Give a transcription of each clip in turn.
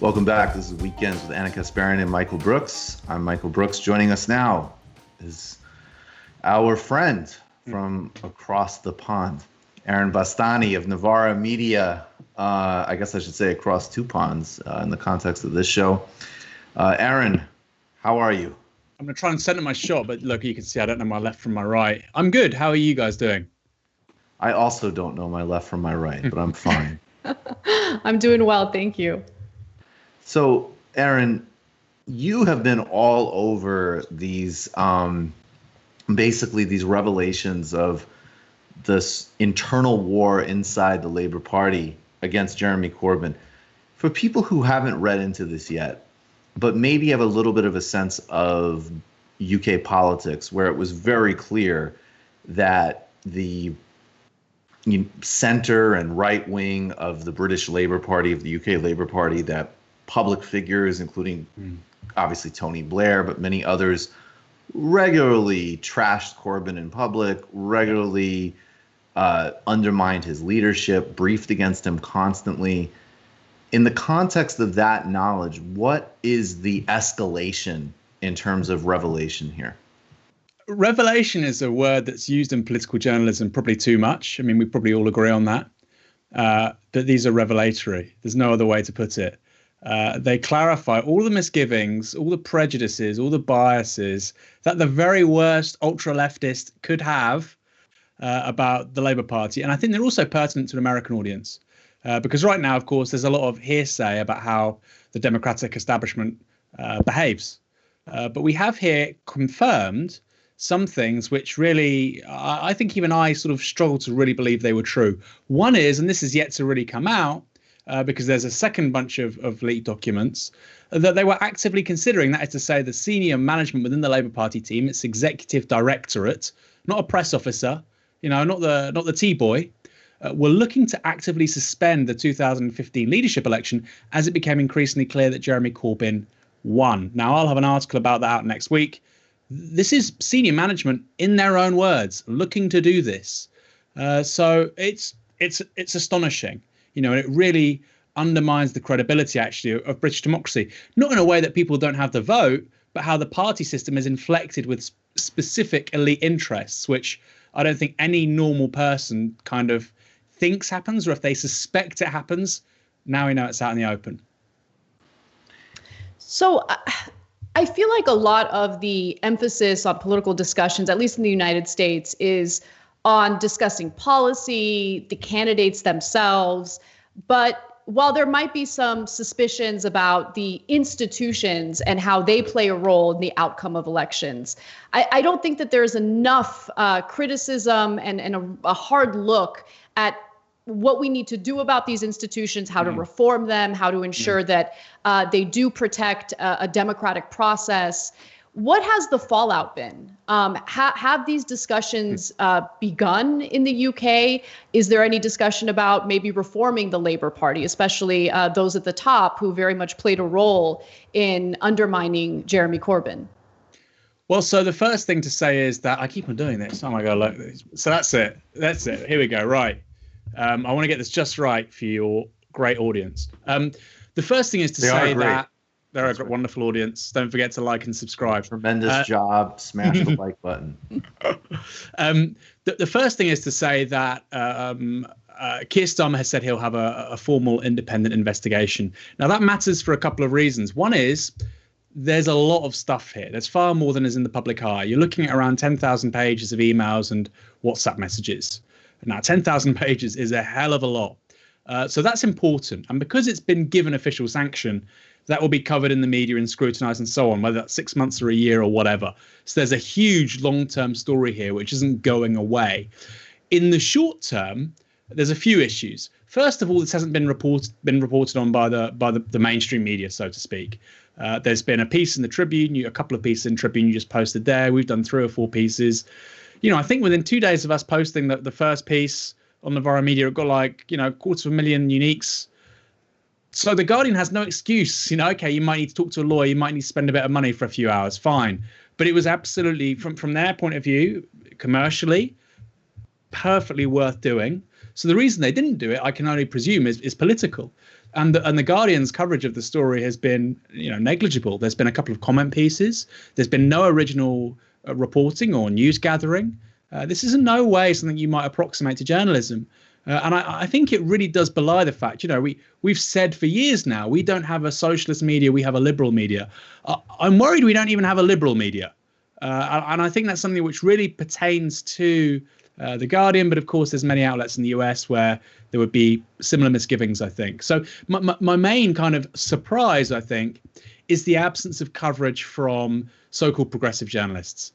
Welcome back. This is Weekends with Anna Kasparian and Michael Brooks. I'm Michael Brooks. Joining us now is our friend from across the pond, Aaron Bastani of Novara Media. I guess I should say across two ponds in the context of this show. Aaron, how are you? I'm going to try and center my shot, but look, you can see I don't know my left from my right. I'm good. How are you guys doing? I also don't know my left from my right, but I'm fine. I'm doing well, thank you. So, Aaron, you have been all over these, basically these revelations of this internal war inside the Labour Party against Jeremy Corbyn. For people who haven't read into this yet, but maybe have a little bit of a sense of UK politics, where it was very clear that the center and right wing of the British Labour Party, of the UK Labour Party, that public figures, including obviously Tony Blair, but many others, regularly trashed Corbyn in public, regularly undermined his leadership, briefed against him constantly. In the context of that knowledge, what is the escalation in terms of revelation here? Revelation is a word that's used in political journalism probably too much. I mean, we probably all agree on that. But these are revelatory. There's no other way to put it. They clarify all the misgivings, all the prejudices, all the biases that the very worst ultra-leftist could have about the Labour Party. And I think they're also pertinent to an American audience. Because right now, of course, there's a lot of hearsay about how the Democratic establishment behaves. But we have here confirmed some things which really, I think even I sort of struggle to really believe they were true. One is, and this is yet to really come out, because there's a second bunch of leaked documents, that they were actively considering, that is to say the senior management within the Labour Party team, its executive directorate, not a press officer, not the T-boy, were looking to actively suspend the 2015 leadership election as it became increasingly clear that Jeremy Corbyn won. Now, I'll have an article about that out next week. This is senior management, in their own words, looking to do this. So it's astonishing, and it really undermines the credibility, actually, of British democracy. Not in a way that people don't have the vote, but how the party system is inflected with specific elite interests, which I don't think any normal person kind of thinks happens, or if they suspect it happens, now we know it's out in the open. So I feel like a lot of the emphasis on political discussions, at least in the United States, is on discussing policy, the candidates themselves. But while there might be some suspicions about the institutions and how they play a role in the outcome of elections, I don't think that there's enough criticism and a hard look at what we need to do about these institutions, how to reform them, how to ensure that they do protect a democratic process. What has the fallout been? Have these discussions begun in the UK? Is there any discussion about maybe reforming the Labour Party, especially those at the top who very much played a role in undermining Jeremy Corbyn? Well, so the first thing to say is that I keep on doing this. Oh my God, look. So that's it. Here we go. Right. I want to get this just right for your great audience. The first thing is to say that they're a wonderful audience. Don't forget to like and subscribe. Tremendous job. Smash the like button. The first thing is to say that Keir Starmer has said he'll have a formal independent investigation. Now, that matters for a couple of reasons. One is there's a lot of stuff here. There's far more than is in the public eye. You're looking at around 10,000 pages of emails and WhatsApp messages. Now, 10,000 pages is a hell of a lot. So that's important. And because it's been given official sanction, that will be covered in the media and scrutinized and so on, whether that's 6 months or a year or whatever. So there's a huge long-term story here, which isn't going away. In the short term, there's a few issues. First of all, this hasn't been reported on by the mainstream media, so to speak. There's been a piece in the Tribune, a couple of pieces in Tribune you just posted there. We've done 3 or 4 pieces. I think within 2 days of us posting the first piece on Novara Media, it got 250,000 uniques. So the Guardian has no excuse. Okay, you might need to talk to a lawyer, you might need to spend a bit of money for a few hours, fine. But it was absolutely, from their point of view, commercially, perfectly worth doing. So the reason they didn't do it, I can only presume, is political. And the Guardian's coverage of the story has been, negligible. There's been a couple of comment pieces. There's been no original reporting or news gathering. This is in no way something you might approximate to journalism. And I think it really does belie the fact, we've said for years now, we don't have a socialist media, we have a liberal media. I'm worried we don't even have a liberal media. And I think that's something which really pertains to The Guardian. But of course, there's many outlets in the US where there would be similar misgivings, I think. So my main kind of surprise, I think, is the absence of coverage from so-called progressive journalists,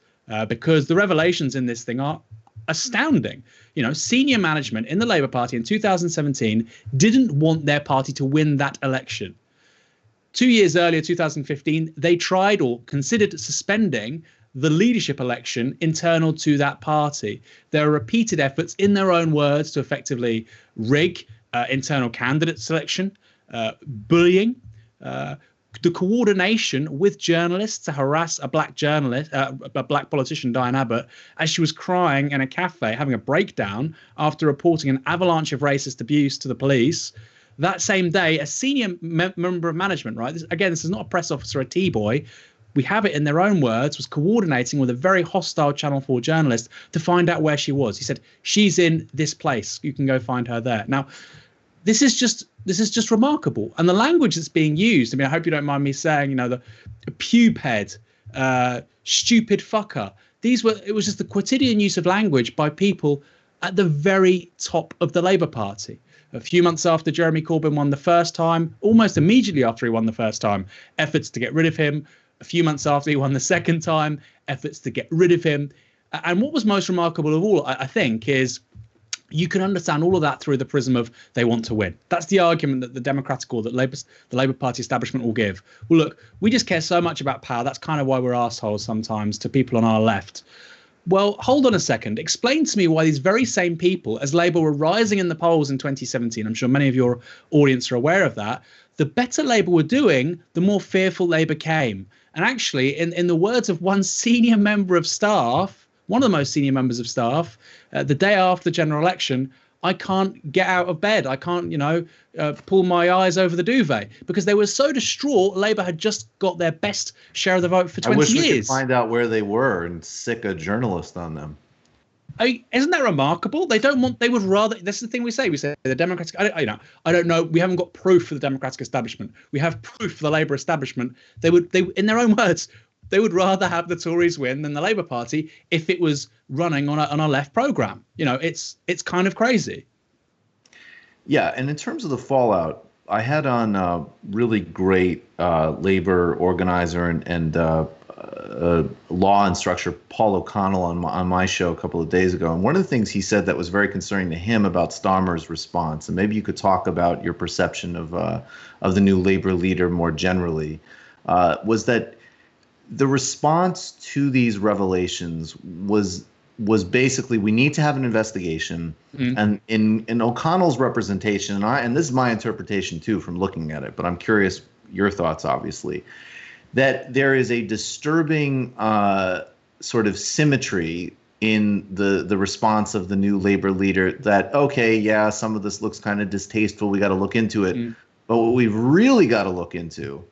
because the revelations in this thing are astounding. Senior management in the Labour Party in 2017 didn't want their party to win that election. 2 years earlier, 2015, they tried or considered suspending the leadership election internal to that party. There are repeated efforts, in their own words, to effectively rig internal candidate selection, bullying, the coordination with journalists to harass a black journalist, a black politician, Diane Abbott, as she was crying in a cafe, having a breakdown after reporting an avalanche of racist abuse to the police. That same day, a senior member of management, right? This is not a press officer, a T-boy. We have it in their own words, was coordinating with a very hostile Channel 4 journalist to find out where she was. He said, she's in this place. You can go find her there. Now, this is just remarkable. And the language that's being used, I hope you don't mind me saying, the pube-head, stupid fucker. It was just the quotidian use of language by people at the very top of the Labour Party. A few months after Jeremy Corbyn won the first time, almost immediately after he won the first time, efforts to get rid of him. A few months after he won the second time, efforts to get rid of him. And what was most remarkable of all, I think, is you can understand all of that through the prism of they want to win. That's the argument that the Democratic or that the Labour Party establishment will give. Well, look, we just care so much about power. That's kind of why we're assholes sometimes to people on our left. Well, hold on a second. Explain to me why these very same people, as Labour were rising in the polls in 2017, I'm sure many of your audience are aware of that, the better Labour were doing, the more fearful they became. And actually, in the words of one senior member of staff, one of the most senior members of staff, the day after the general election, I can't get out of bed. I can't, pull my eyes over the duvet, because they were so distraught. Labour had just got their best share of the vote for 20 years. I wish we could find out where they were and sick a journalist on them. Isn't that remarkable? They would rather, this is the thing we say the Democratic, I don't know. We haven't got proof for the Democratic establishment. We have proof for the Labour establishment. They in their own words, they would rather have the Tories win than the Labour Party if it was running on a left programme. It's kind of crazy. Yeah, and in terms of the fallout, I had on a really great Labour organizer and law instructor, Paul O'Connell, on my show a couple of days ago. And one of the things he said that was very concerning to him about Starmer's response, and maybe you could talk about your perception of the new Labour leader more generally, was that the response to these revelations was basically, we need to have an investigation. And in O'Connell's representation, and this is my interpretation too from looking at it, but I'm curious your thoughts, obviously, that there is a disturbing sort of symmetry in the response of the new Labour leader that, okay, yeah, some of this looks kind of distasteful, we got to look into it. But what we've really got to look into,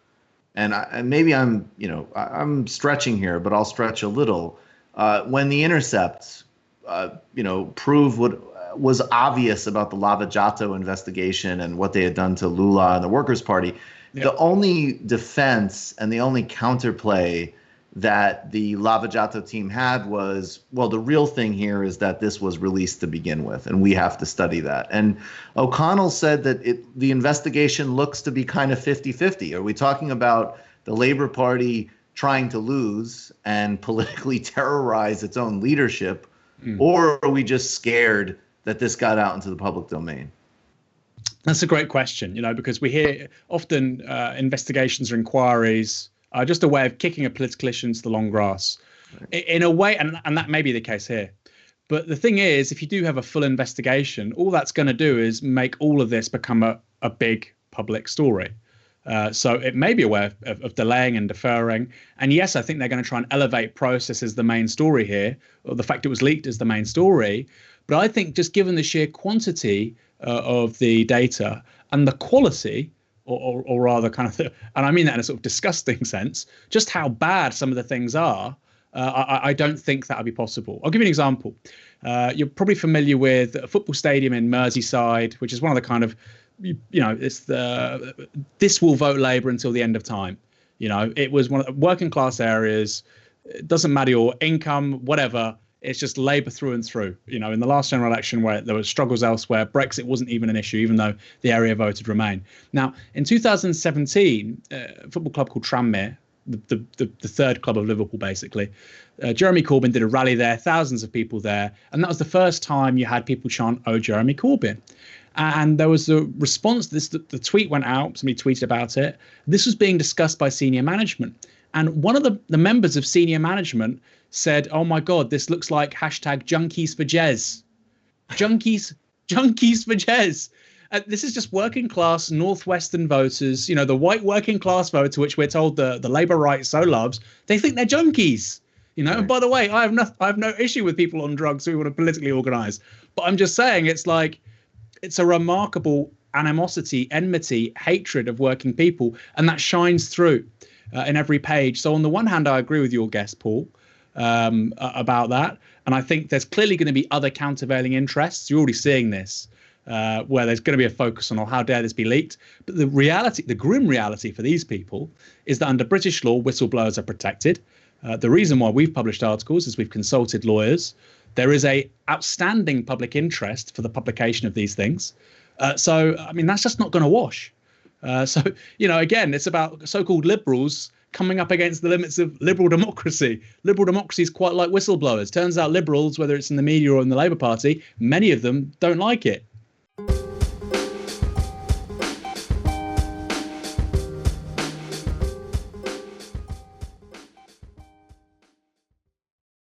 and maybe I'm stretching here, but I'll stretch a little, when The Intercept, proved what was obvious about the Lava Jato investigation and what they had done to Lula and the Workers' Party. Yep. The only defense and the only counterplay that the Lava Jato team had was, well, the real thing here is that this was released to begin with, and we have to study that. And O'Connell said that the investigation looks to be kind of 50-50. Are we talking about the Labour Party trying to lose and politically terrorize its own leadership, or are we just scared that this got out into the public domain? That's a great question, because we hear often investigations or inquiries are just a way of kicking a political issue into the long grass. Right. In a way, and that may be the case here. But the thing is, if you do have a full investigation, all that's going to do is make all of this become a big public story. So it may be a way of delaying and deferring. And yes, I think they're going to try and elevate process as the main story here, or the fact it was leaked as the main story. But I think just given the sheer quantity of the data and the quality or rather kind of, and I mean that in a sort of disgusting sense, just how bad some of the things are, I don't think that would be possible. I'll give you an example. You're probably familiar with a football stadium in Merseyside, which is one of the kind of, it's this will vote Labour until the end of time. It was one of the working class areas. It doesn't matter your income, whatever. It's just Labour through and through. In the last general election where there were struggles elsewhere, Brexit wasn't even an issue, even though the area voted Remain. Now, in 2017, a football club called Tranmere, the third club of Liverpool, basically, Jeremy Corbyn did a rally there, thousands of people there. And that was the first time you had people chant, "Oh, Jeremy Corbyn." And there was a response to this. The tweet went out. Somebody tweeted about it. This was being discussed by senior management. And one of the members of senior management said, "Oh, my God, this looks like hashtag junkies for Jez." Junkies for Jez. This is just working class Northwestern voters, the white working class voter, which we're told the Labour right so loves. They think they're junkies. Right. And by the way, I have no issue with people on drugs who want to politically organise. But I'm just saying it's a remarkable animosity, enmity, hatred of working people. And that shines through in every page. So on the one hand, I agree with your guest, Paul, about that. And I think there's clearly going to be other countervailing interests. You're already seeing this, where there's going to be a focus on, how dare this be leaked? But the reality, the grim reality for these people is that under British law, whistleblowers are protected. The reason why we've published articles is we've consulted lawyers. There is a outstanding public interest for the publication of these things. So, that's just not going to wash. Again, it's about so-called liberals coming up against the limits of liberal democracy. Liberal democracy is quite like whistleblowers. Turns out liberals, whether it's in the media or in the Labour Party, many of them don't like it.